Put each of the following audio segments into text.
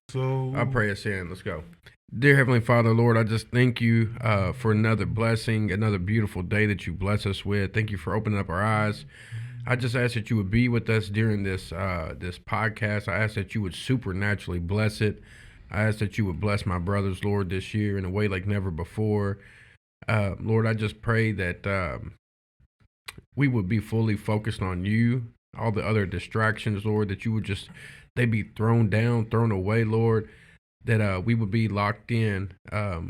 So I'll pray us in. Let's go. Dear Heavenly Father, Lord, I just thank you for another blessing, another beautiful day that you bless us with. Thank you for opening up our eyes. I just ask that you would be with us during this podcast. I ask that you would supernaturally bless it. I ask that you would bless my brothers, Lord, this year in a way like never before. Lord, I just pray that we would be fully focused on you. All the other distractions, Lord, that you would just, they be thrown down, thrown away, Lord, that we would be locked in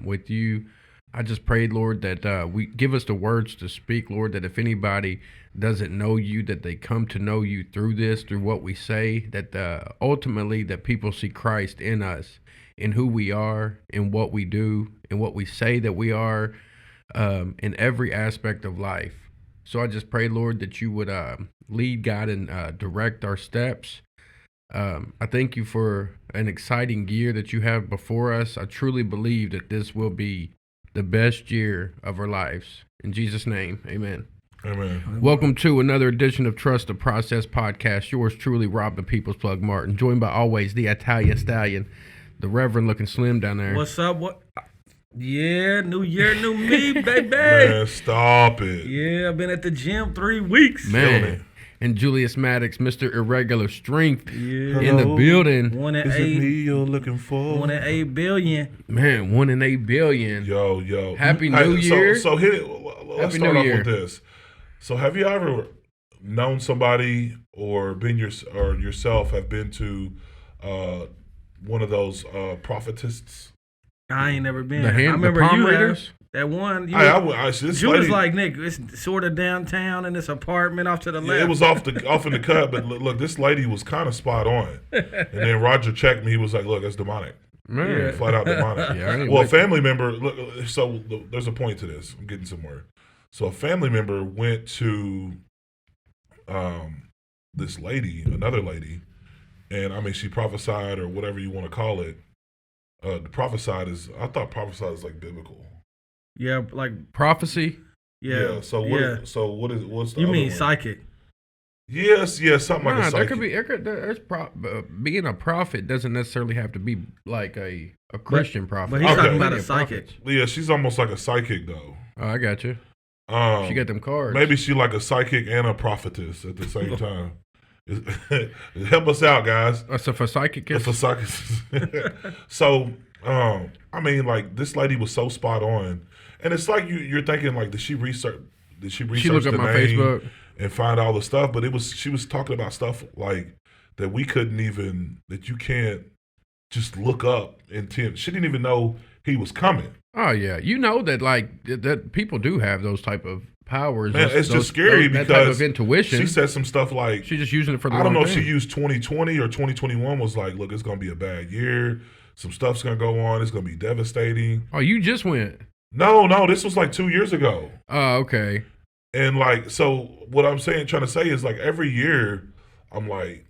with you. I just prayed, Lord, that we give us the words to speak, Lord, that if anybody doesn't know you, that they come to know you through this, through what we say, that ultimately that people see Christ in us, in who we are, in what we do, in what we say that we are, in every aspect of life. So I just pray, Lord, that you would lead, God, and direct our steps. I thank you for an exciting year that you have before us. I truly believe that this will be the best year of our lives. In Jesus' name, amen. Amen. Welcome to another edition of Trust the Process podcast. Yours truly, Rob the People's Plug Martin, joined by always the Italian Stallion, the Reverend looking slim down there. What's up? What? Yeah, new year, new me, baby. Man, stop it. Yeah, I've been at the gym 3 weeks. Man. And Julius Maddox, Mr. Irregular Strength, Yeah. in the building. 1 in Is it 8. me you're looking for? 1 in 8 billion. Man, 1 in 8 billion. Yo. Happy New Year. So hit it. Let's Happy start New off Year. with this. So have you ever known somebody or yourself have been to one of those prophetess? I ain't never been. The I remember palm you have readers? that one. You, This you was lady, like, Nick, it's sort of downtown in this apartment off to the left. it was off in the cut, but look, this lady was kind of spot on. And then Roger checked me. He was like, "Look, that's demonic, Man. flat out demonic." Yeah, I ain't Well, a with family member. Look, so there's a point to this. I'm getting somewhere. So a family member went to this lady, another lady, and I mean, she prophesied or whatever you want to call it. The prophesied is, I thought prophesied is like biblical. Yeah, like prophecy. yeah. So what is what's the You other mean one? psychic? Yes, something like a Nah, psychic. being a prophet doesn't necessarily have to be like a Christian prophet. But he's talking about Plenty a of psychic. prophets. Yeah, she's almost like a psychic though. Oh, I got you. She got them cards. Maybe she like a psychic and a prophetess at the same time. Help us out, guys. So for psychic, For psychics. So, I mean, like this lady was so spot on, and it's like you're thinking like, did she research she looked the at my name Facebook. and find all the stuff? But she was talking about stuff like that we couldn't even, that you can't just look up intent. She didn't even know he was coming. Oh yeah, you know that like that people do have those type of powers. Man, it's just scary that because type of intuition. she said some stuff like, She's just using it for the I don't wrong know if thing. she used 2020 or 2021 was like, look, it's going to be a bad year. Some stuff's going to go on. It's going to be devastating. Oh, you just went. No, this was like 2 years ago. Oh, okay. And like, so what I'm trying to say is like every year I'm like,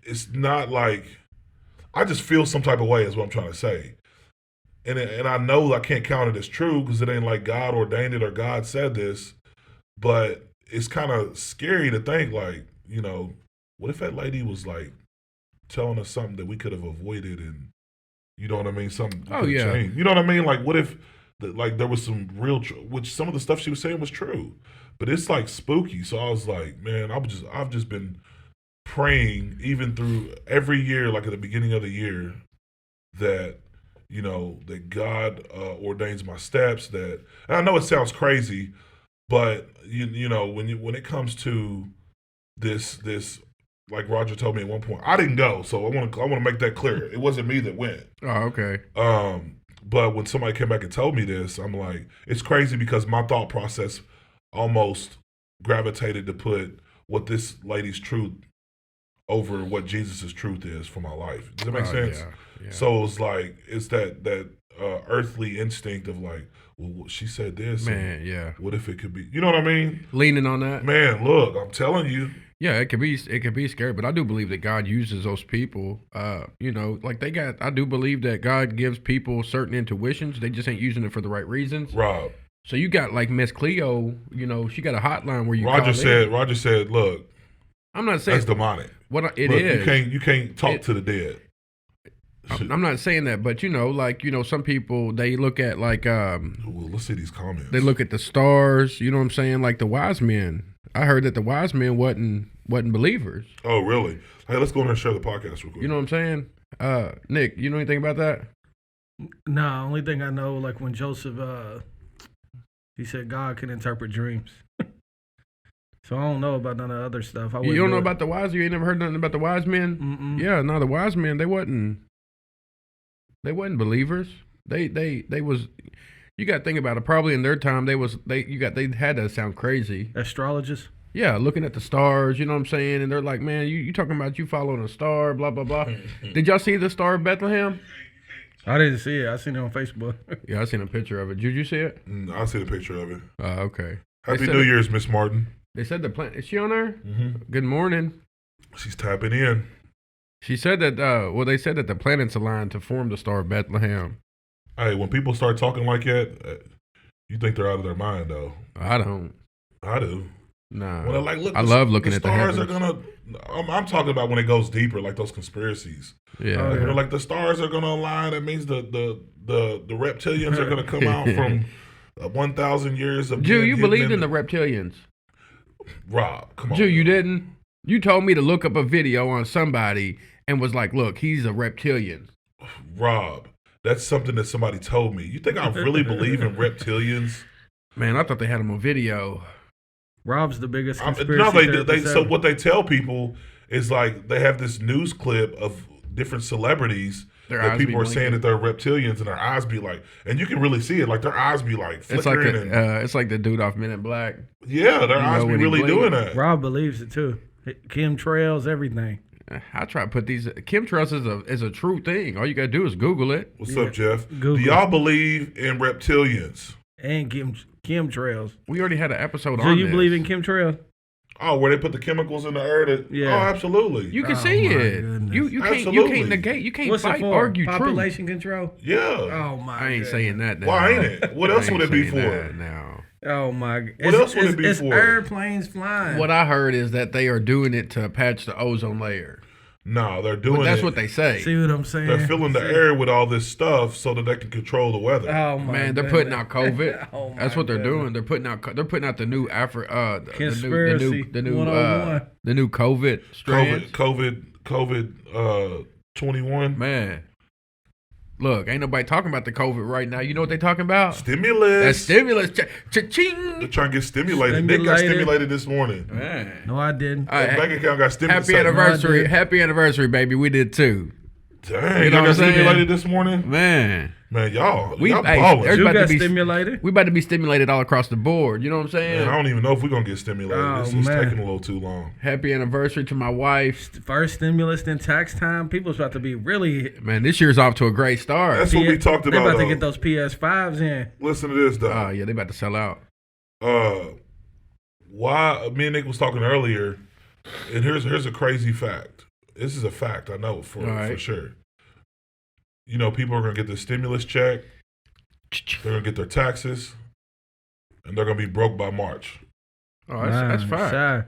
it's not like, I just feel some type of way is what I'm trying to say. And I know I can't count it as true because it ain't like God ordained it or God said this, but it's kind of scary to think like, you know, what if that lady was like telling us something that we could have avoided, and you know what I mean? Something Oh, yeah. changed. You know what I mean? Like what if like there was some real, which some of the stuff she was saying was true, but it's like spooky. So I was like, man, I've just been praying even through every year, like at the beginning of the year, that, you know, that God ordains my steps. That, and I know it sounds crazy, but you know, when it comes to this, like Roger told me at one point, I didn't go, so I want to make that clear. It wasn't me that went. Oh, okay. But when somebody came back and told me this, I'm like, it's crazy because my thought process almost gravitated to put what this lady's truth over what Jesus' truth is for my life. Does that make sense? Yeah. So it was like, it's that earthly instinct of like, well, she said this. Man, yeah. What if it could be? You know what I mean? Leaning on that. Man, look, I'm telling you. Yeah, it could be scary, but I do believe that God uses those people. You know, like I do believe that God gives people certain intuitions. They just ain't using it for the right reasons. Rob. So you got like Miss Cleo. You know, she got a hotline where you. Roger said, look, I'm not saying that's demonic. What it look, is. You can't talk to the dead. I'm not saying that, but some people they look at Well, let's see these comments. they look at the stars. You know what I'm saying? Like the wise men. I heard that the wise men wasn't believers. Oh, really? Hey, let's go in there and share the podcast real quick. You know what I'm saying? Nick, you know anything about that? Nah, only thing I know, like when Joseph, he said God can interpret dreams. So I don't know about none of the other stuff. You don't know about the wise? You ain't never heard nothing about the wise men? Mm-mm. Yeah, no, the wise men they wasn't believers. They was. You got to think about it. Probably in their time, they had to sound crazy. Astrologists? Yeah, looking at the stars, you know what I'm saying? And they're like, man, you talking about you following a star, blah, blah, blah. Did y'all see the Star of Bethlehem? I didn't see it. I seen it on Facebook. Yeah, I seen a picture of it. Did you see it? I see the picture of it. Okay. Happy New Year's, Miss Martin. They said the planet. Is she on there? Mm-hmm. Good morning. She's tapping in. She said that, they said that the planets aligned to form the Star of Bethlehem. Hey, when people start talking like that, you think they're out of their mind, though. I don't. I do. Nah. When I love looking at the stars heavens. are gonna. I'm talking about when it goes deeper, like those conspiracies. Yeah. Like, like the stars are gonna align. That means the reptilians are gonna come out from 1,000 years of. Jew, you believed in the reptilians? Rob, come on. Jew, you didn't. You told me to look up a video on somebody and was like, "Look, he's a reptilian." Rob, that's something that somebody told me. You think I really believe in reptilians? Man, I thought they had him on video. Rob's the biggest conspiracy No, they theorist so ever. what they tell people is like they have this news clip of different celebrities Their that eyes people be are saying that they're reptilians and their eyes be like, and you can really see it, like their eyes be like It's like flickering. it's like the dude off Men in Black. Yeah, their eyes know be when he really blinked. doing that. Rob believes it too. Chemtrails, everything. I try to put these. Chemtrails is a true thing. All you gotta do is Google it. What's up, Jeff? Google. Do y'all believe in reptilians? And chemtrails. We already had an episode Do on you this. believe in chemtrails? Oh, where they put the chemicals in the air? Yeah. Oh, absolutely. You can Oh, see my it. goodness. You can't Absolutely. negate. You can't What's fight it for? argue Population control? Yeah. Oh my! truth. I ain't goodness. saying that now. Why ain't it? What else I would ain't it be saying for? that now. Oh my! What else would it be it's for? airplanes flying. What I heard is that they are doing it to patch the ozone layer. No, they're doing But that's it. what they say. See what I'm saying? They're filling the air with all this stuff so that they can control the weather. Oh my! Man, they're goodness. putting out COVID. Oh, my That's what they're goodness. doing. They're putting out the new Conspiracy the new 101. the new COVID strands. COVID 21. Man, look, ain't nobody talking about the COVID right now. You know what they talking about? Stimulus. That stimulus. They're Cha-ching. trying to get stimulated. Nick got stimulated this morning. Man. No, I didn't. All right, Their bank account got stimulated. happy anniversary. did. Happy anniversary, baby. We did too. Dang, You know y'all what got I'm saying? stimulated this morning? Man. Man, y'all Hey, balling. there's You about got to be stimulated? We about to be stimulated all across the board. You know what I'm saying? Man, I don't even know if we're going to get stimulated. Oh, It's man. taking a little too long. Happy anniversary to my wife. First stimulus, then tax time. People's about to be really. Man, this year's off to a great start. That's what we talked They about, about to though. get those PS5s in. Listen to this, though. Oh, yeah, they about to sell out. Why me and Nick was talking earlier, and here's a crazy fact. This is a fact I know for right. sure. You know, people are gonna get their stimulus check, they're gonna get their taxes, and they're gonna be broke by March. Oh, that's fine. Shy.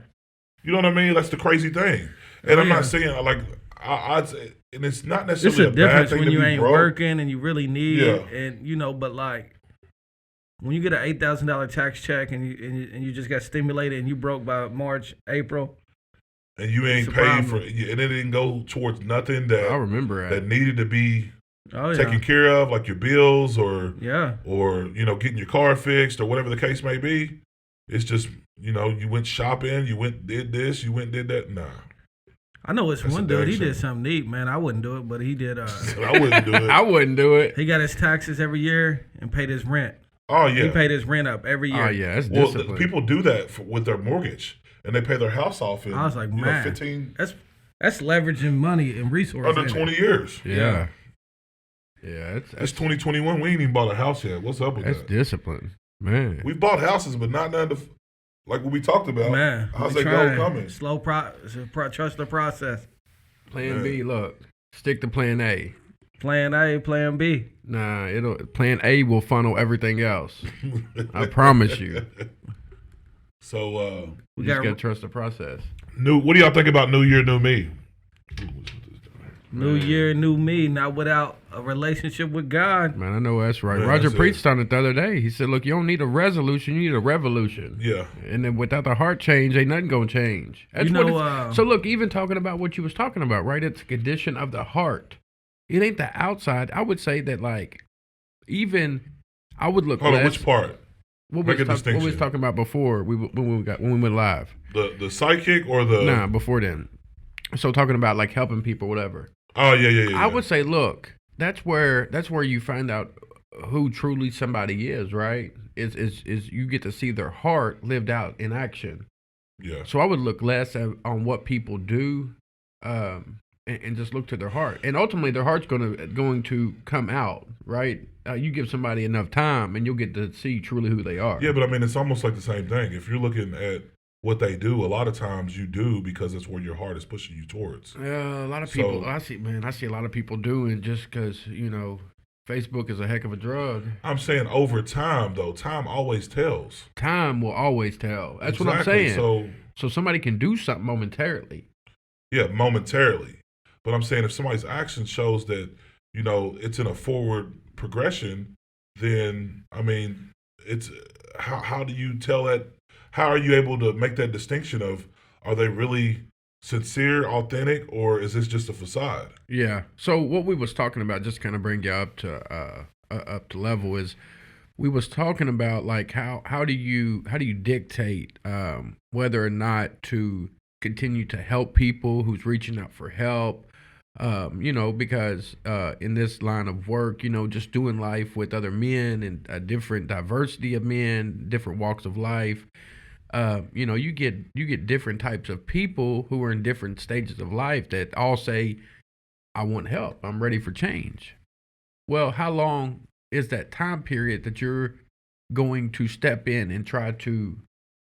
You know what I mean? That's the crazy thing. And I'm Yeah. not saying like I'd say, and it's not It's necessarily a a bad difference thing when to you be ain't broke. working and you really need Yeah. it, and you know, but like when you get an $8,000 tax check and you just got stimulated and you broke by March, April. And you ain't It's a paid for, problem. and it didn't go towards nothing I that remember that needed to be Oh yeah, taken care of, like your bills or yeah. you know, getting your car fixed or whatever the case may be. It's just, you know, you went shopping, you went did this, you went did that. Nah, I know it's That's one a dude. dang He did shame. something neat, man. I wouldn't do it, but he did. I wouldn't do it. I wouldn't do it. He got his taxes every year and paid his rent. Oh He yeah. paid his rent up every year. Oh, yeah, that's Well, discipline. people do that with their mortgage, and they pay their house off in I was like, you know, man, 15 That's leveraging money and resources. under in 20 it. years. Yeah. Yeah, It's 2021. We ain't even bought a house yet. What's up with that's that? discipline. Man. We've bought houses, but not none of like what we talked about. Man, How's we that trying. go coming? Slow trust the process. Plan Man. B, look. Stick to plan A. Plan A, plan B. Nah, plan A will funnel everything else. I promise you. So, We You just got gotta trust the process. what do y'all think about New Year, New Me? New year, new me, not without a relationship with God. Man, I know that's right. Man, Roger that's preached on it the other day. He said, look, you don't need a resolution, you need a revolution. Yeah. And then without the heart change, ain't nothing going to change. That's You what know, so look, even talking about what you was talking about, right? It's a condition of the heart. It ain't the outside. I would say that, like, even I would look Hold on, less. which part? What Make a we distinction. was talking about before when we went live. The psychic or the... Nah, before then. So talking about like helping people, whatever. Oh, yeah. I would say, look, that's where you find out who truly somebody is, right? Is you get to see their heart lived out in action. Yeah. So I would look less on what people do, and just look to their heart. And ultimately, their heart's going to come out, right? You give somebody enough time, and you'll get to see truly who they are. Yeah, but I mean, it's almost like the same thing. If you're looking at what they do, a lot of times you do because it's where your heart is pushing you towards. A lot of people, So- I see a lot of people doing just because, Facebook is a heck of a drug. I'm saying over time, though, time always tells. Time will always tell. That's what I'm Exactly. saying. So somebody can do something momentarily. Yeah, momentarily. But I'm saying if somebody's action shows that, it's in a forward progression, then, I mean, it's how do you tell that? How are you able to make that distinction of, are they really sincere, authentic, or is this just a facade? Yeah. So what we was talking about, just kind of bring you up to level, is we was talking about like how do you dictate whether or not to continue to help people who's reaching out for help, because in this line of work, just doing life with other men and a different diversity of men, different walks of life. You get different types of people who are in different stages of life that all say, I want help. I'm ready for change. Well, how long is that time period that you're going to step in and try to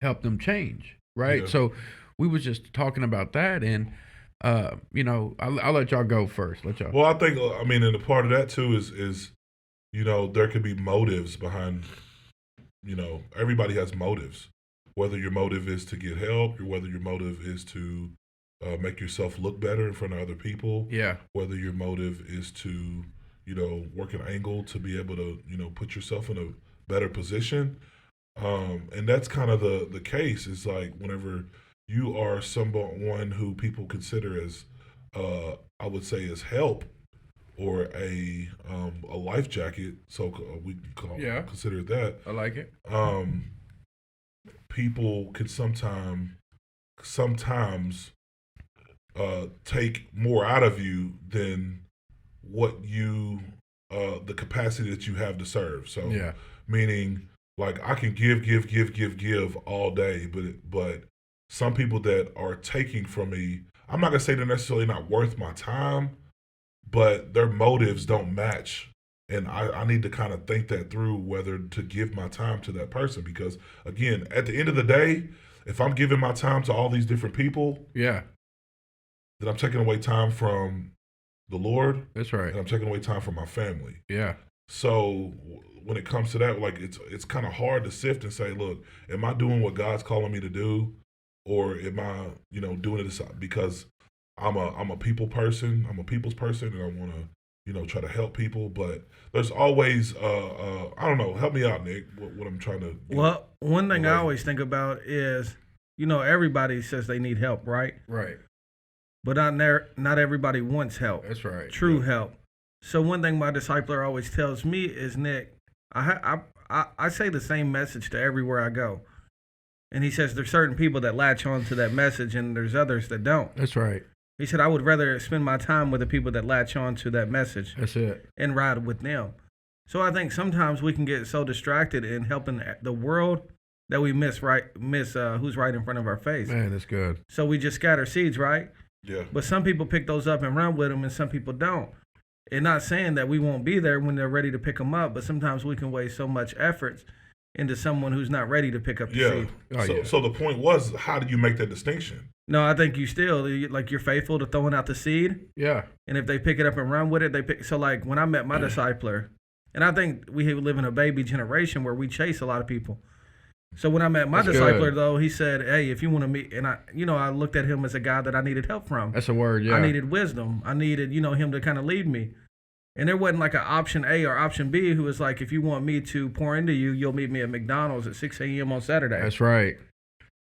help them change? Right. Yeah. So we was just talking about that, and I'll let y'all go first. Well, I think, and a part of that too is there could be motives behind, everybody has motives. Whether your motive is to get help, or whether your motive is to make yourself look better in front of other people. Yeah. Whether your motive is to, work an angle to be able to, put yourself in a better position. And that's kind of the case. It's like whenever you are someone who people consider as, I would say, as help or a life jacket. So we consider that. I like it. People can sometimes take more out of you than what you the capacity that you have to serve. So Yeah. meaning like I can give all day, but some people that are taking from me, I'm not gonna say they're necessarily not worth my time, but their motives don't match. And I need to kind of think that through whether to give my time to that person. Because, again, at the end of the day, if I'm giving my time to all these different people, Yeah. then I'm taking away time from the Lord. That's right. And I'm taking away time from my family. Yeah. So when it comes to that, like it's kind of hard to sift and say, look, am I doing what God's calling me to do? Or am I, doing it because I'm a people person, I'm a people's person, and I want to, try to help people, but there's always, I don't know, help me out, Nick, what I'm trying to. Well, one thing I always think about is, everybody says they need help, right? Right. But not everybody wants help. That's right. True help. So one thing my discipler always tells me is, Nick, I say the same message to everywhere I go. And he says there's certain people that latch on to that message and there's others that don't. That's right. He said, I would rather spend my time with the people that latch on to that message That's it. and ride with them. So I think sometimes we can get so distracted in helping the world that we miss who's right in front of our face. Man, that's good. So we just scatter seeds, right? Yeah. But some people pick those up and run with them and some people don't. And not saying that we won't be there when they're ready to pick them up, but sometimes we can waste so much effort into someone who's not ready to pick up the seed. Oh, So the point was, how do you make that distinction? No, I think you're faithful to throwing out the seed. Yeah. And if they pick it up and run with it, they pick. So like when I met my discipler, and I think we live in a baby generation where we chase a lot of people. So when I met my That's discipler, good. though, he said, "Hey, if you want to meet," and I looked at him as a guy that I needed help from. That's a word, yeah. I needed wisdom. I needed, him to kind of lead me. And there wasn't like an option A or option B who was like, if you want me to pour into you, you'll meet me at McDonald's at 6 a.m. on Saturday. That's right.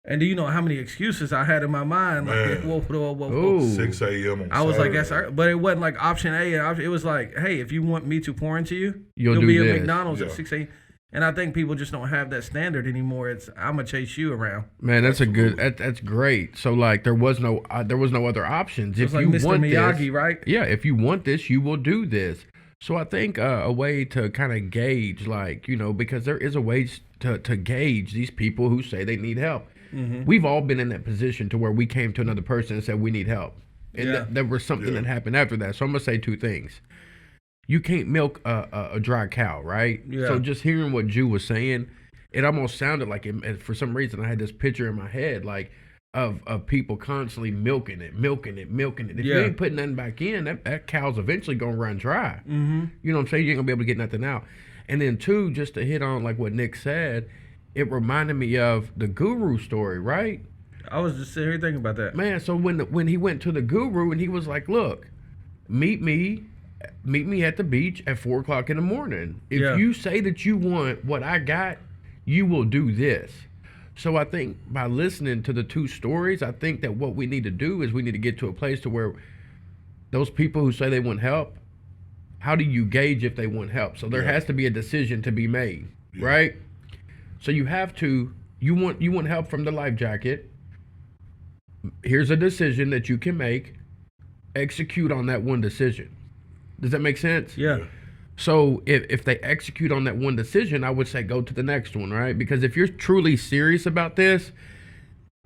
And do you know how many excuses I had in my mind? Like, Man. whoa. Ooh. 6 a.m. on I was like, Saturday. that's, but it wasn't like option A. It was like, hey, if you want me to pour into you, You'll do be this. at McDonald's at Yeah. 6 a.m. And I think people just don't have that standard anymore. It's I'm gonna chase you around. Man, that's that's great. So like there was no other options. It's If like you Mr. want Miyagi, this, right? yeah, if you want this, you will do this. So I think a way to kind of gauge, like, because there is a way to gauge these people who say they need help. Mm-hmm. We've all been in that position to where we came to another person and said we need help. And Yeah. there was something Yeah. that happened after that. So I'm going to say two things. You can't milk a dry cow, right? Yeah. So just hearing what Jew was saying, it almost sounded like it, for some reason I had this picture in my head, like, of people constantly milking it. If you Yeah. ain't putting nothing back in, that cow's eventually gonna run dry. Mm-hmm. You know what I'm saying? You ain't gonna be able to get nothing out. And then two, just to hit on like what Nick said, it reminded me of the guru story, right? I was just sitting here thinking about that. Man, so when he went to the guru and he was like, look, meet me at the beach at 4:00 in the morning. If Yeah. you say that you want what I got, you will do this. So I think by listening to the two stories, I think that what we need to do is we need to get to a place to where those people who say they want help, how do you gauge if they want help? So there Yeah. has to be a decision to be made, Yeah. right? So you have to, you want help from the life jacket. Here's a decision that you can make. Execute on that one decision. Does that make sense? Yeah. So if they execute on that one decision, I would say go to the next one, right? Because if you're truly serious about this,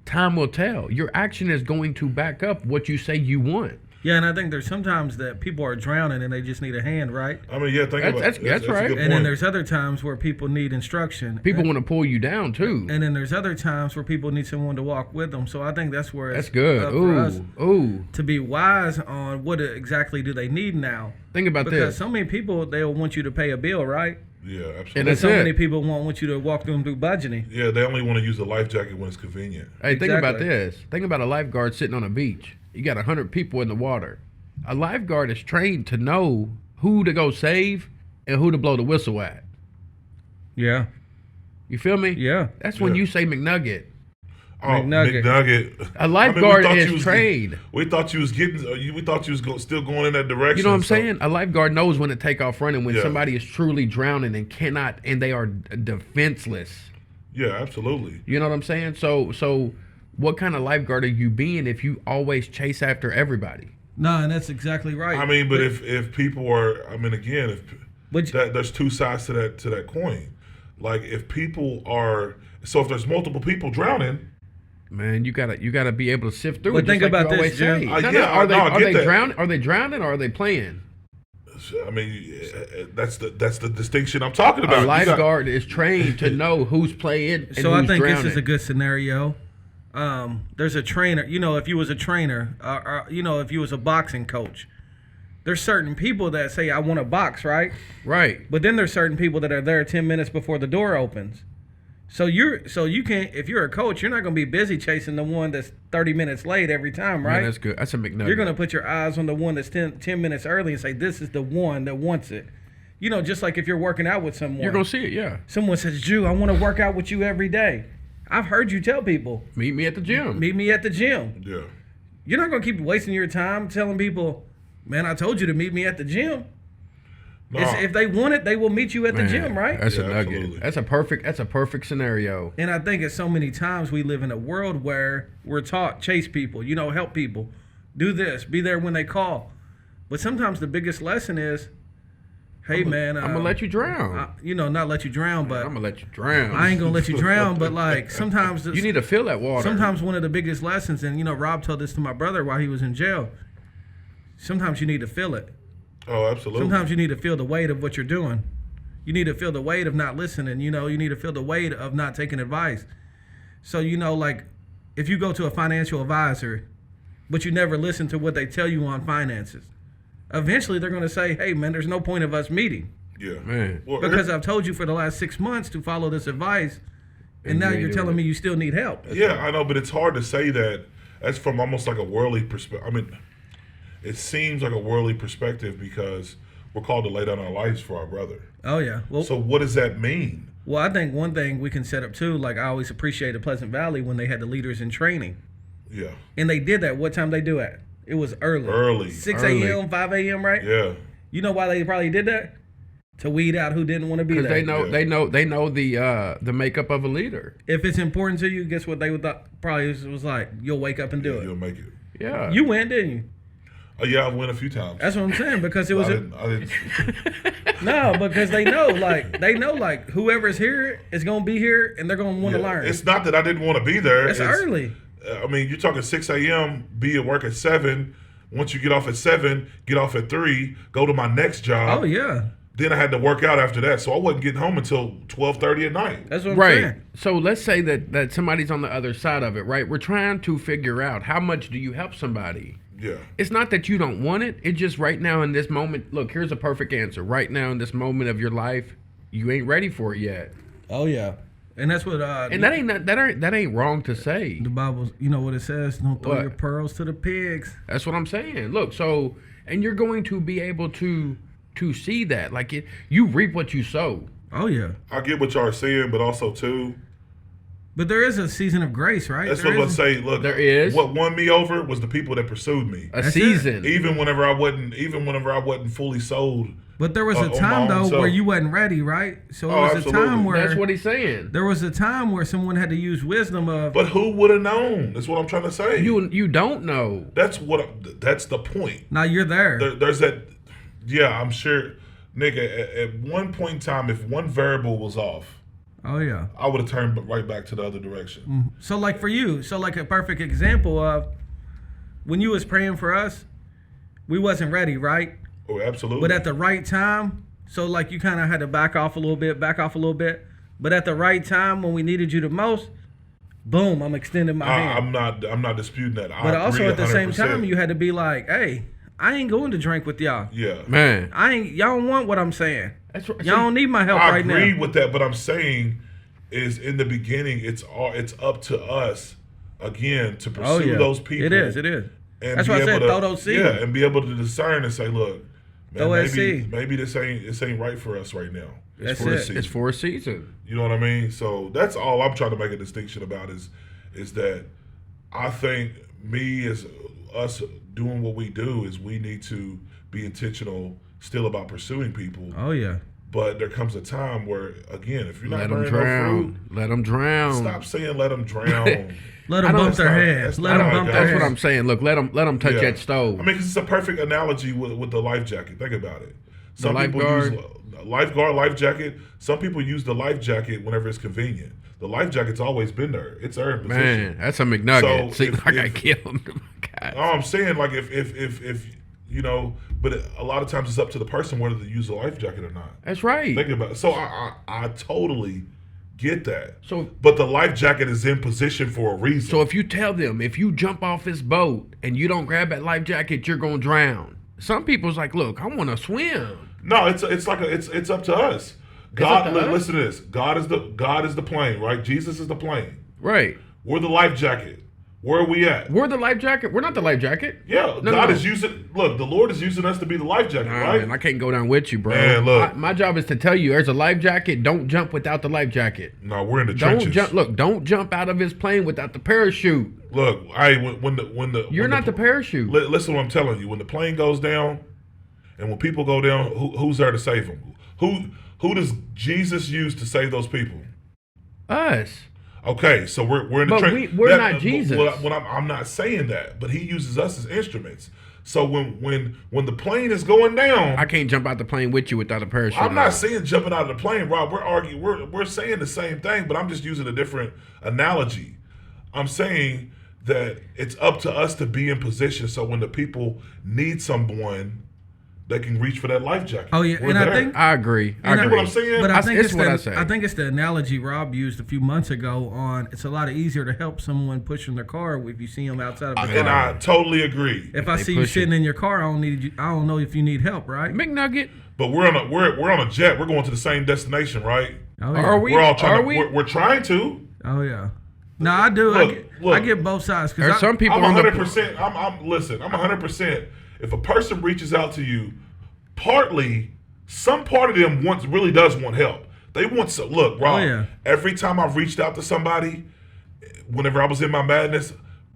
time will tell. Your action is going to back up what you say you want. Yeah, and I think there's sometimes that people are drowning and they just need a hand, right? I mean, yeah, think That's- about that's a right. good And then point. there's other times where people need instruction. People want to pull you down too. And then there's other times where people need someone to walk with them. So I think that's where That's it's good. up for us Ooh. to be wise on what exactly do they need now. Think about Because this. so many people, they'll want you to pay a bill, right? Yeah, And absolutely. And that's so it. many people want you to walk them through budgeting. Yeah, they only want to use a life jacket when it's convenient. Hey, think about Exactly. this. Think about a lifeguard sitting on a beach. You got 100 people in the water. A lifeguard is trained to know who to go save and who to blow the whistle at. Yeah. You feel me? Yeah. That's when Yeah. you say McNugget. Oh, McNugget. McNugget. A lifeguard thought is you was trained. We thought you was getting. We thought you was still going in that direction. You know what I'm so- saying? A lifeguard knows when to take off running when Yeah. somebody is truly drowning and cannot, and they are defenseless. Yeah, absolutely. You know what I'm saying? So what kind of lifeguard are you being if you always chase after everybody? No, and that's exactly right. I mean, but if people are, I mean, again, if But- there's two sides to that coin. Like if people are, so if there's multiple people drowning, Man, you gotta be able to sift through. But it, think just like about you this, always Jim. say. Yeah, Are they no, I get that. drowning? Are they drowning or are they playing? I mean, that's the distinction I'm talking about. A You got- lifeguard is trained to know who's playing and So I who's think drowning. this is a good scenario. There's a trainer. If you was a trainer, if you was a boxing coach, there's certain people that say I want to box, right? Right. But then there's certain people that are there 10 minutes before the door opens. So you can't, if you're a coach, you're not going to be busy chasing the one that's 30 minutes late every time, right? Man, that's good. That's a McNugget. You're going to put your eyes on the one that's 10 minutes early and say, this is the one that wants it. Just like if you're working out with someone. You're gonna see it, yeah. Someone says, Drew, I want to work out with you every day. I've heard you tell people, Meet me at the gym. meet me at the gym. Yeah. You're not going to keep wasting your time telling people, man, I told you to meet me at the gym. No, If they want it, they will meet you at the Man, gym, right? That's Yeah, a nugget. absolutely. That's a perfect scenario. And I think it's so many times we live in a world where we're taught chase people, help people, do this, be there when they call. But sometimes the biggest lesson is, hey, man. I'm gonna let you drown. not let you drown, but I'm gonna let you drown. I ain't going to let you drown. But like sometimes You need to feel that water. sometimes one of the biggest lessons, and Rob told this to my brother while he was in jail, sometimes you need to feel it. oh, absolutely. Sometimes you need to feel the weight of what you're doing. You need to feel the weight of not listening. You need to feel the weight of not taking advice. So, like if you go to a financial advisor, but you never listen to what they tell you on finances, eventually they're going to say, hey, man, there's no point of us meeting. Yeah. Man. Well, Because I've told you for the last 6 months to follow this advice, And now you're telling me you still need help. Yeah, I know, but it's hard to say that. That's from almost like a worldly perspective. I mean, it seems like a worldly perspective because we're called to lay down our lives for our brother. Oh yeah. Well, so what does that mean? Well, I think one thing we can set up too, like I always appreciated Pleasant Valley when they had the leaders in training. Yeah. And they did that. What time they do it? It was early. Early. 6 a.m., 5 a.m., right? Yeah. You know why they probably did that? To weed out who didn't want to be there. Because they know the makeup of a leader. If it's important to you, guess what they would probably was like? You'll wake up and do it. You'll make it. Yeah. You went, didn't you? Oh yeah, I went a few times. That's what I'm saying because it was. I didn't. No, because they know whoever's here is gonna be here and they're gonna want to learn. It's not that I didn't want to be there. It's early. I mean, you're talking 6 a.m. Be at work at 7. Once you get off at 7, get off at 3. Go to my next job. Oh yeah. Then I had to work out after that, so I wasn't getting home until 12:30 at night. That's what I'm saying. So let's say that somebody's on the other side of it, right? We're trying to figure out how much do you help somebody. Yeah. It's not that you don't want it. It's just right now in this moment. Look, here's a perfect answer. Right now in this moment of your life, you ain't ready for it yet. Oh yeah, and that's what. And that ain't wrong to say. The Bible, you know what it says? Don't throw your pearls to the pigs. That's what I'm saying. Look, so and you're going to be able to see that, like you reap what you sow. Oh yeah. I get what y'all are saying, but also too. But there is a season of grace, right? That's what I say. Look, there is. What won me over was the people that pursued me. That's season. Even whenever I wasn't fully sold. But there was a time though where you wasn't ready, right? So it was absolutely. A time where that's what he's saying. There was a time where someone had to use wisdom of. But who would have known? That's what I'm trying to say. You don't know. That's the point. Now you're there. There's that. Yeah, I'm sure, nigga. At one point in time, if one variable was off. Oh yeah. I would have turned right back to the other direction. Mm-hmm. So like for you, like a perfect example of when you was praying for us, we wasn't ready, right? Oh, absolutely. But at the right time, so like you kind of had to back off a little bit. But at the right time when we needed you the most, boom, I'm extending my hand. I'm not disputing that. But also at the same time, you had to be like, hey, I ain't going to drink with y'all. Yeah. Man. Y'all don't want what I'm saying. That's right. Y'all don't need my help right now. I agree with that, but I'm saying is in the beginning, it's up to us again to pursue those people. It is. And that's why I said throw those seeds. Yeah, and be able to discern and say, look, man, maybe this ain't right for us right now. It's for a season. You know what I mean? So that's all I'm trying to make a distinction about is that I think me as us doing what we do is we need to be intentional still about pursuing people. Oh yeah. But there comes a time where, again, if you're not bearing no fruit, let them drown. Stop saying let them drown. Let them bump their heads. That's what I'm saying. Look, let them touch that stove. I mean, cause it's a perfect analogy with the life jacket. Think about it. Some people use life jacket. Some people use the life jacket whenever it's convenient. The life jacket's always been there. It's earned position. Man, that's a McNugget. So See, I got killed. All I'm saying, like, if you know, but a lot of times it's up to the person whether they use a life jacket or not. That's right. Think about it. So I totally get that. So, but the life jacket is in position for a reason. So if you tell them, if you jump off this boat and you don't grab that life jacket, you're gonna drown. Some people's like, look, I want to swim. No, it's up to us. God, listen to this. God is the plane, right? Jesus is the plane. Right. We're the life jacket. Where are we at? We're the life jacket. We're not the life jacket. Yeah, God is using. Look, the Lord is using us to be the life jacket, right? Man, I can't go down with you, bro. Man, look, my job is to tell you, there's a life jacket. Don't jump without the life jacket. No, we're in the trenches. Don't jump out of his plane without the parachute. Look, you're not the parachute. Listen, to what I'm telling you. When the plane goes down, and when people go down, who's there to save them? Who does Jesus use to save those people? Us. Okay, so we're in the trenches. We're not Jesus. I'm not saying that, but he uses us as instruments. So when the plane is going down, I can't jump out the plane with you without a parachute. I'm not saying jumping out of the plane, Rob. We're saying the same thing, but I'm just using a different analogy. I'm saying that it's up to us to be in position so when the people need someone, they can reach for that life jacket. Oh yeah, and I agree. You know what I'm saying? But I think it's the analogy Rob used a few months ago on it's a lot easier to help someone pushing their car if you see them outside of the car. And I totally agree. If I see you sitting in your car, I don't know if you need help, right? McNugget. But we're on a jet. We're going to the same destination, right? Oh, yeah. Are we? We're all trying to. We're trying to. Oh yeah. No, I do. I get both sides There's because some people I'm on the 100%. Listen. I'm 100%. If a person reaches out to you, partly, some part of them really does want help. They want some. Look, Rob. Oh, yeah. Every time I've reached out to somebody, whenever I was in my madness,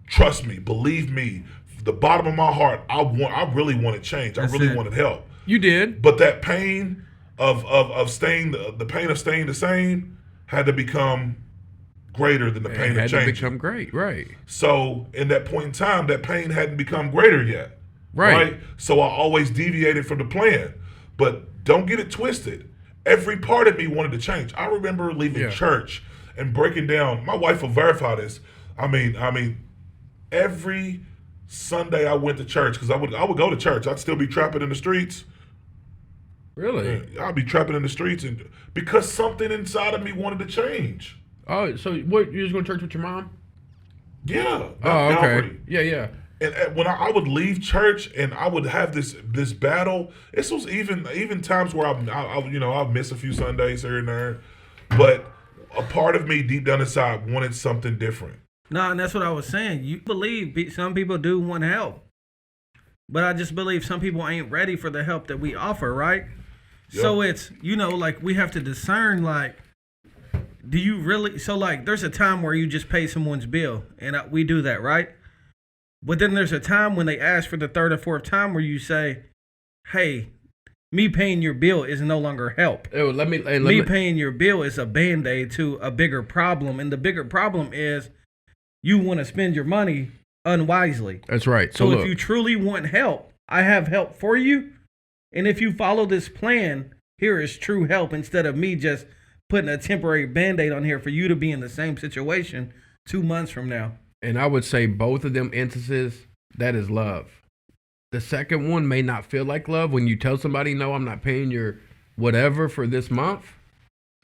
trust me, believe me, the bottom of my heart, I really wanted change. I really wanted help. You did. But that pain of staying, the pain of staying the same, had to become greater than the pain of It had changing. to become great, right? So in that point in time, that pain hadn't become greater yet. Right. So I always deviated from the plan. But don't get it twisted. Every part of me wanted to change. I remember leaving church and breaking down. My wife will verify this. I mean, every Sunday I went to church because I would go to church. I'd still be trapping in the streets. Really? I'd be trapping in the streets and because something inside of me wanted to change. Oh, so what? You just going to church with your mom? Yeah. Oh, okay. Calvary. Yeah. And when I would leave church and I would have this battle, this was even times where I'll miss a few Sundays here and there, but a part of me deep down inside wanted something different. No, and that's what I was saying. You believe some people do want help, but I just believe some people ain't ready for the help that we offer, right? Yep. So it's like we have to discern like. Do you really? So like, there's a time where you just pay someone's bill, and we do that, right? But then there's a time when they ask for the third or fourth time where you say, "Hey, me paying your bill is no longer help. Oh, Me paying your bill is a band-aid to a bigger problem, and the bigger problem is you want to spend your money unwisely. That's right. So if you truly want help, I have help for you, and if you follow this plan, here is true help instead of me just putting a temporary Band-Aid on here for you to be in the same situation 2 months from now." And I would say both of them instances, that is love. The second one may not feel like love when you tell somebody, no, I'm not paying your whatever for this month.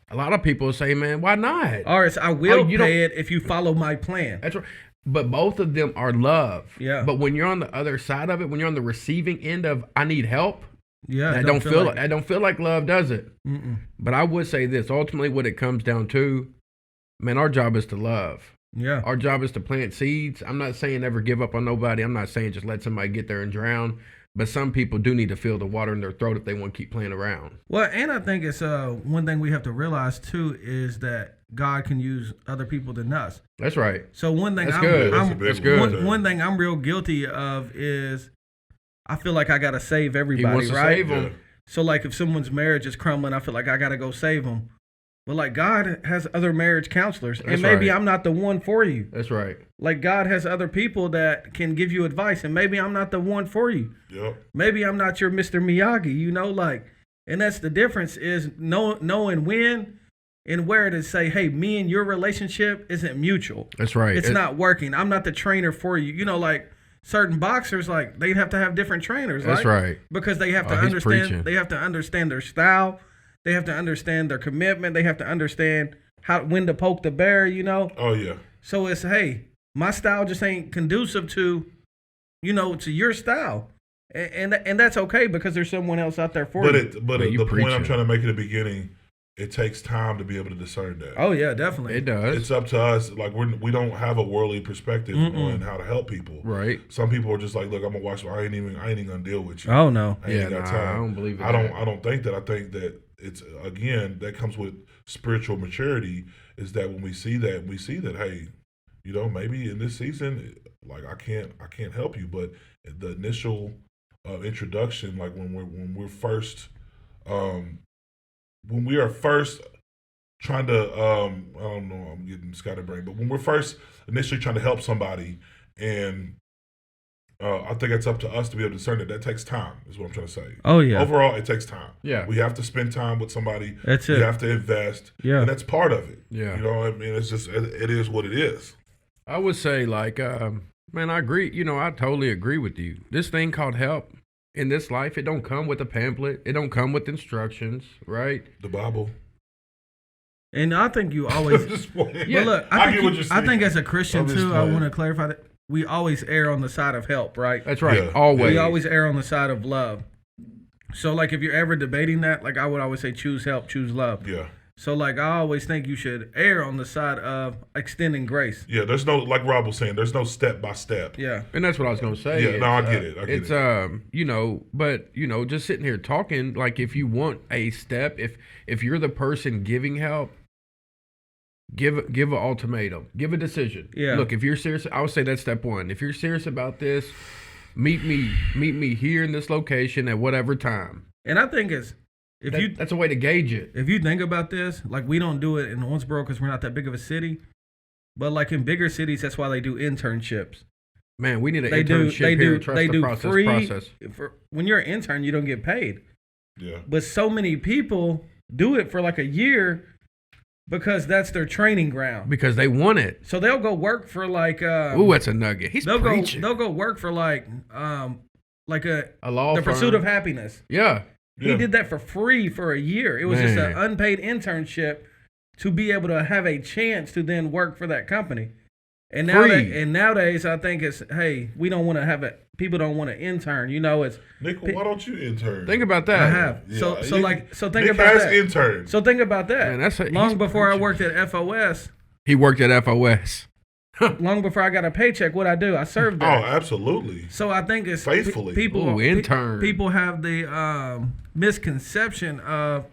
A lot of people say, man, why not? All right, so I will pay it if you follow my plan. That's right. But both of them are love. Yeah. But when you're on the other side of it, when you're on the receiving end of I need help, yeah, that don't feel like love, does it? Mm-mm. But I would say this: ultimately, what it comes down to, man, our job is to love. Yeah. Our job is to plant seeds. I'm not saying never give up on nobody. I'm not saying just let somebody get there and drown. But some people do need to feel the water in their throat if they want to keep playing around. Well, and I think it's one thing we have to realize too is that God can use other people than us. That's right. So one thing That's good. One thing I'm real guilty of is I feel like I gotta save everybody, he wants to right? Save them. Yeah. So like if someone's marriage is crumbling, I feel like I gotta go save them. But like God has other marriage counselors, and maybe right. I'm not the one for you. That's right. Like God has other people that can give you advice, and maybe I'm not the one for you. Yep. Maybe I'm not your Mr. Miyagi, like, and that's the difference is knowing when and where to say, hey, me and your relationship isn't mutual. That's right. It's not working. I'm not the trainer for you. Like certain boxers, like they'd have to have different trainers. That's right. Because they have to understand. Preaching. They have to understand their style. They have to understand their commitment. They have to understand when to poke the bear. Oh yeah. So it's, hey, my style just ain't conducive to, to your style, and that's okay because there's someone else out there for you. But the point I'm trying to make in the beginning, it takes time to be able to discern that. Oh yeah, definitely. It does. It's up to us. Like we don't have a worldly perspective on how to help people. Right. Some people are just like, look, I'm gonna watch. I ain't even gonna deal with you. Oh no. I ain't got time. I don't believe it. I don't think that. I think that it's again that comes with spiritual maturity. Is that when we see that hey, maybe in this season, like I can't help you, but the initial introduction, like when we are first trying to I don't know, I'm getting scatterbrained, but when we're first initially trying to help somebody, and I think it's up to us to be able to discern it. That takes time, is what I'm trying to say. Oh yeah. Overall, it takes time. Yeah. We have to spend time with somebody. That's it. We have to invest. Yeah. And that's part of it. Yeah. You know what I mean? It's just it is what it is. I would say like, man, I agree. I totally agree with you. This thing called help in this life, it don't come with a pamphlet. It don't come with instructions, right? The Bible. And I think you always. Yeah. But look, I get what you're saying. I think as a Christian too, I want to clarify that we always err on the side of help, right? That's right. Yeah. Always. We always err on the side of love. So like if you're ever debating that, like I would always say choose help, choose love. Yeah. So like I always think you should err on the side of extending grace. Yeah, there's no, like Rob was saying, there's no step by step. Yeah. And that's what I was gonna say. Yeah, no, I get it. It's but just sitting here talking, like if you want a step, if you're the person giving help, give an ultimatum, give a decision. Yeah. Look, if you're serious, I would say that's step one. If you're serious about this, meet me here in this location at whatever time. And I think it's That's a way to gauge it. if you think about this, like we don't do it in Owensboro because we're not that big of a city. But like in bigger cities, that's why they do internships. Man, we need an They internship here. Trust they the do process. free. When you're an intern, you don't get paid. Yeah. But so many people do it for like a year because that's their training ground. Because they want it. So they'll go work for like Ooh, that's a nugget. He's preaching. they'll go work for like a the law firm. Pursuit of Happiness. Yeah. He did that for free for a year. It was just an unpaid internship to be able to have a chance to then work for that company. And nowadays, I think it's, hey, we don't want to have it. People don't want to intern. It's Nick, why don't you intern? Think about that. I have. Yeah, So think Nick about has that. intern. So think about that. Man, long he's before I preaching. worked at FOS, He worked at FOS. long before I got a paycheck, what I do, I served Oh, there. absolutely. So I think it's Faithfully. people. Ooh, intern. People have the misconception of,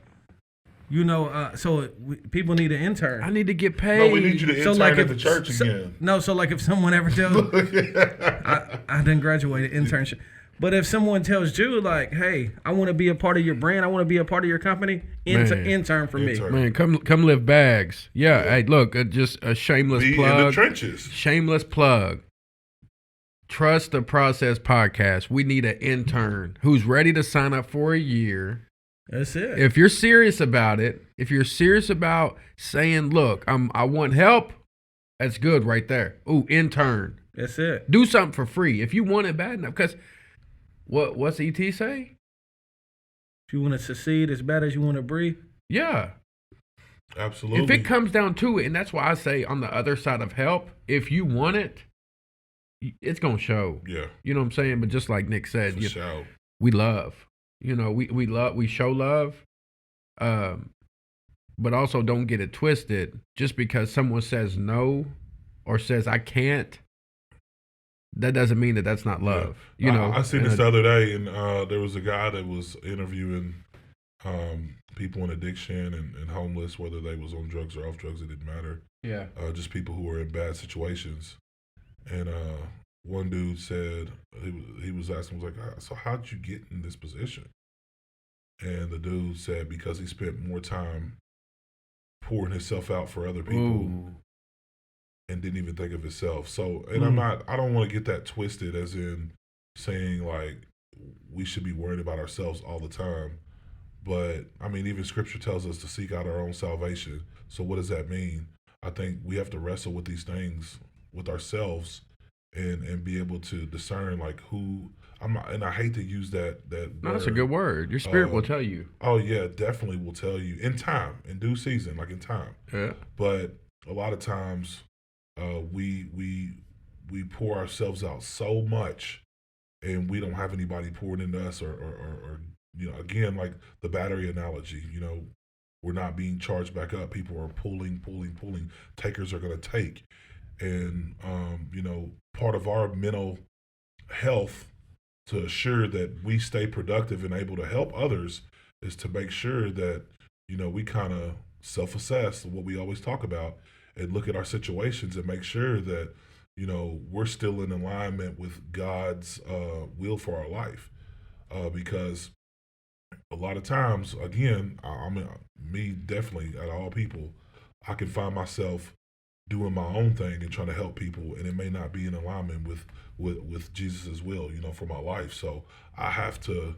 people need an intern. I need to get paid. No, we need you to intern like at if the church again. So like if someone ever tells, I didn't graduate internship, but if someone tells you like, hey, I want to be a part of your brand, I want to be a part of your company, intern for me. Intern. Man, come lift bags. Yeah. Hey, look, just a shameless Be plug. in the trenches. Shameless plug. Trust the Process podcast. We need an intern who's ready to sign up for a year. That's it. If you're serious about it, if you're serious about saying, look, I want help, that's good right there. Ooh, intern. That's it. Do something for free if you want it bad enough. Because what's ET say? If you want to succeed as bad as you want to breathe. Yeah. Absolutely. If it comes down to it, and that's why I say on the other side of help, if you want it, it's going to show. Yeah. You know what I'm saying? But just like Nick said, For sure. we love. We love, we show love. But also don't get it twisted. Just because someone says no or says I can't, that doesn't mean that that's not love. Yeah. I seen this the other day, and there was a guy that was interviewing people in addiction and homeless, whether they was on drugs or off drugs, it didn't matter. Yeah. Just people who were in bad situations. And one dude said, he was asking, was like, so how'd you get in this position? And the dude said, because he spent more time pouring himself out for other people. Ooh. And didn't even think of himself. So, and I don't want to get that twisted as in saying like we should be worried about ourselves all the time. But I mean, even scripture tells us to seek out our own salvation. So what does that mean? I think we have to wrestle with these things with ourselves and be able to discern like who and I hate to use that No, that's a good word. Your spirit will tell you. Oh yeah, definitely will tell you in time, in due season, like in time. Yeah. But a lot of times we pour ourselves out so much and we don't have anybody pouring into us or again, like the battery analogy, we're not being charged back up. People are pulling. Takers are going to take. And, part of our mental health to assure that we stay productive and able to help others is to make sure that, we kind of self-assess what we always talk about and look at our situations and make sure that, we're still in alignment with God's will for our life. Because a lot of times, again, me definitely, out of all people, I can find myself doing my own thing and trying to help people, and it may not be in alignment with Jesus's will, for my life. So I have to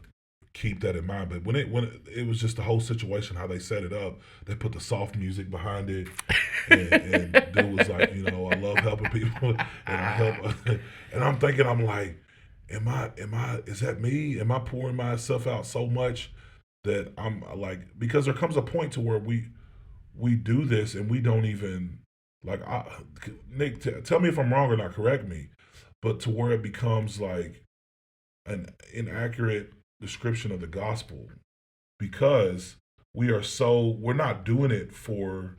keep that in mind. But when it was just the whole situation, how they set it up, they put the soft music behind it, and dude was like, I love helping people, and I help, and I'm thinking, I'm like, is that me? Am I pouring myself out so much that I'm like, because there comes a point to where we do this and we don't even like, Nick, tell me if I'm wrong or not, correct me, but to where it becomes like an inaccurate description of the gospel, because we're not doing it for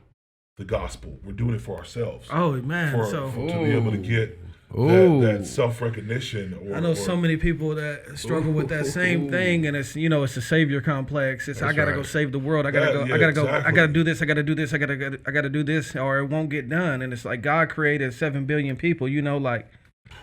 the gospel. We're doing it for ourselves. Oh man, To be able to get that self recognition. I know so many people that struggle with that same thing, and it's it's a savior complex. It's I gotta go save the world. I gotta do this. I gotta do this. I gotta do this, or it won't get done. And it's like God created 7 billion people. Like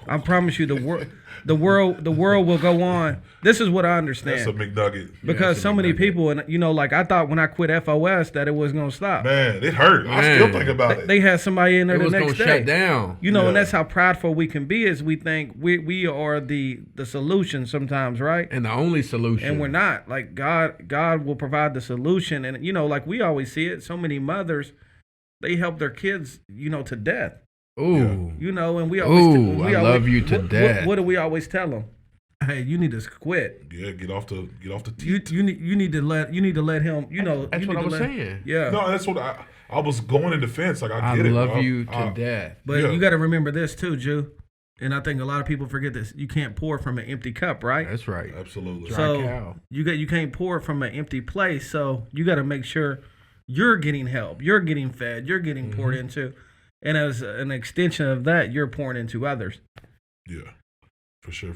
I promise you, the world will go on. This is what I understand. That's a McNugget. Because so many people, and like I thought when I quit FOS that it was gonna stop. Man, it hurt. I still think about it. They had somebody in there the next day. Shut down. And that's how prideful we can be. Is we think we are the solution sometimes, right? And the only solution. And we're not. Like God will provide the solution, and like we always see it. So many mothers, they help their kids, to death. Ooh. And we always I love you to death. What do we always tell them? Hey, you need to quit. Yeah, get off the teat. You need to let him. That's what I was saying. Yeah. No, that's what I was going in defense. Like I get it. I love you to death. But you got to remember this too, Jew. And I think a lot of people forget this. You can't pour from an empty cup, right? That's right. Absolutely. So you can't pour from an empty place. So you got to make sure you're getting help, you're getting fed, you're getting poured into. And as an extension of that, you're pouring into others. Yeah, for sure.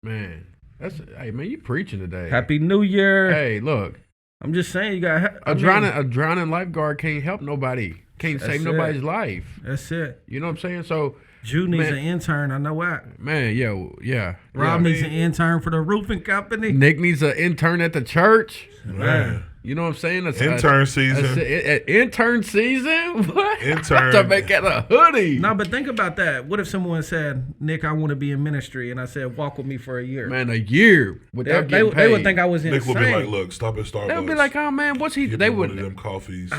Man, hey man, you preaching today. Happy New Year. Hey, look. I'm just saying you got a drowning lifeguard can't help nobody. Can't save nobody's life. That's it. You know what I'm saying? So Jew needs an intern. I know what. Man, yeah. Rob needs an intern for the roofing company. Nick needs an intern at the church. Man. You know what I'm saying? Intern season. Intern season? What? Intern. To make it a hoodie. No, but think about that. What if someone said, Nick, I want to be in ministry, and I said, walk with me for a year? Man, a year without getting paid. They would think I was insane. Nick would be like, look, stop at Starbucks. They would be like, oh man, what's he? They would. One of them coffees.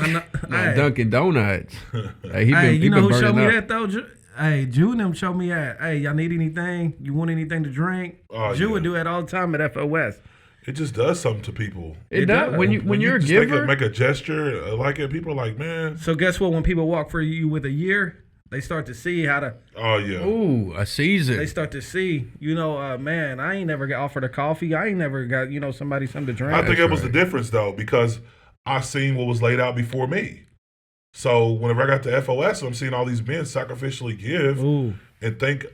Dunkin' Donuts. Hey, you know who showed me that though? Hey, Jew and them showed me that. Hey, y'all need anything? You want anything to drink? Jew would do that all the time at FOS. It just does something to people. It does. When you're a giver, make a gesture like it. People are like, man. So guess what? When people walk for you with a year, they start to see how to. Oh yeah. Ooh, a season. They start to see, man, I ain't never got offered a coffee. I ain't never got, somebody something to drink. I think it was the difference though, because I seen what was laid out before me. So whenever I got to FOS, I'm seeing all these men sacrificially give and think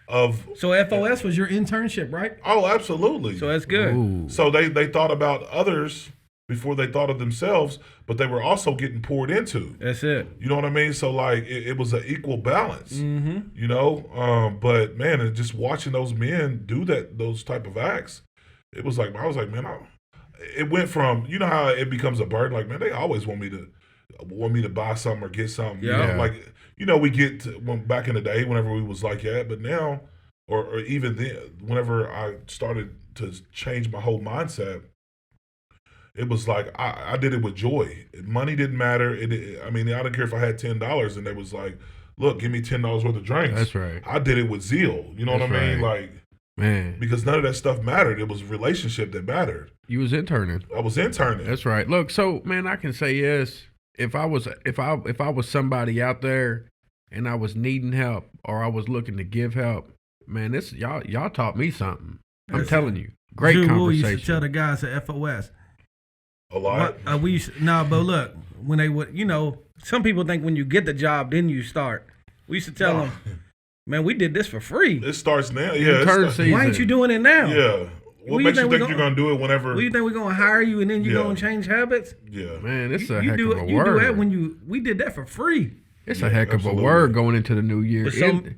of. So FOS was your internship, right? Oh, absolutely. So that's good. Ooh. So they thought about others before they thought of themselves, but they were also getting poured into. That's it. You know what I mean? So like it was an equal balance. Mm-hmm. But man, just watching those men do those type of acts, it was like I was like, man, it went from how it becomes a burden. Like man, they always want me to buy something or get something. Yeah. We get to, back in the day whenever we was like that, but now, or even then, whenever I started to change my whole mindset, it was like I did it with joy. Money didn't matter. I didn't care if I had $10 and they was like, look, give me $10 worth of drinks. That's right. I did it with zeal. You know what I mean? Right. Like, man, because none of that stuff mattered. It was relationship that mattered. You was interning. I was interning. That's right. Look, so man, I can say yes. If I was somebody out there and I was needing help or I was looking to give help, man, this y'all taught me something. I'm telling you, great conversation. We used to tell the guys at FOS a lot. But look, when they would, some people think when you get the job then you start. We used to tell them, man, we did this for free. It starts now. Yeah, why ain't you doing it now? Yeah. What makes you think you're going to do it whenever? What do you think we're going to hire you and then you're going to change habits? Yeah. Man, it's a heck of a word. You do that when we did that for free. It's a heck of a word going into the new year.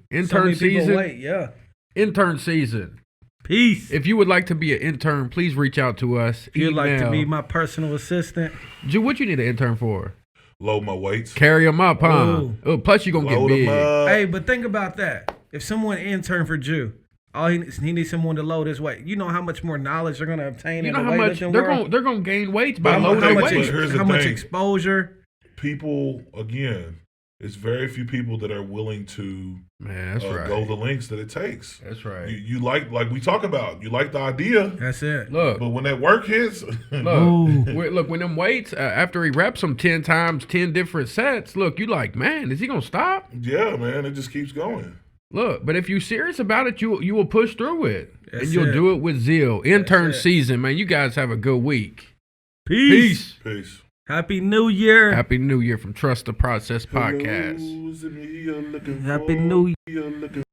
Intern season. Wait, yeah. Intern season. Peace. If you would like to be an intern, please reach out to us. If you'd like to be my personal assistant. Jew, what you need an intern for? Load my weights. Carry them up, huh? Oh, plus you're going to get big. Hey, but think about that. If someone intern for Jew, he needs someone to load his weight. You know how much more knowledge they're going to obtain in the weightlifting world? They're going to gain weights by loading their weights. How much exposure? People, again, it's very few people that are willing to go the lengths that it takes. That's right. You like we talk about, you like the idea. That's it. Look. But when that work hits. look, when them weights, after he reps them 10 times, 10 different sets, look, you like, man, is he going to stop? Yeah, man, it just keeps going. Look, but if you're serious about it, you will push through it. And you'll do it with zeal. Intern season, man. You guys have a good week. Peace. Peace. Happy New Year. Happy New Year from Trust the Process Podcast. Hello, is it me you're looking Happy for? New You're looking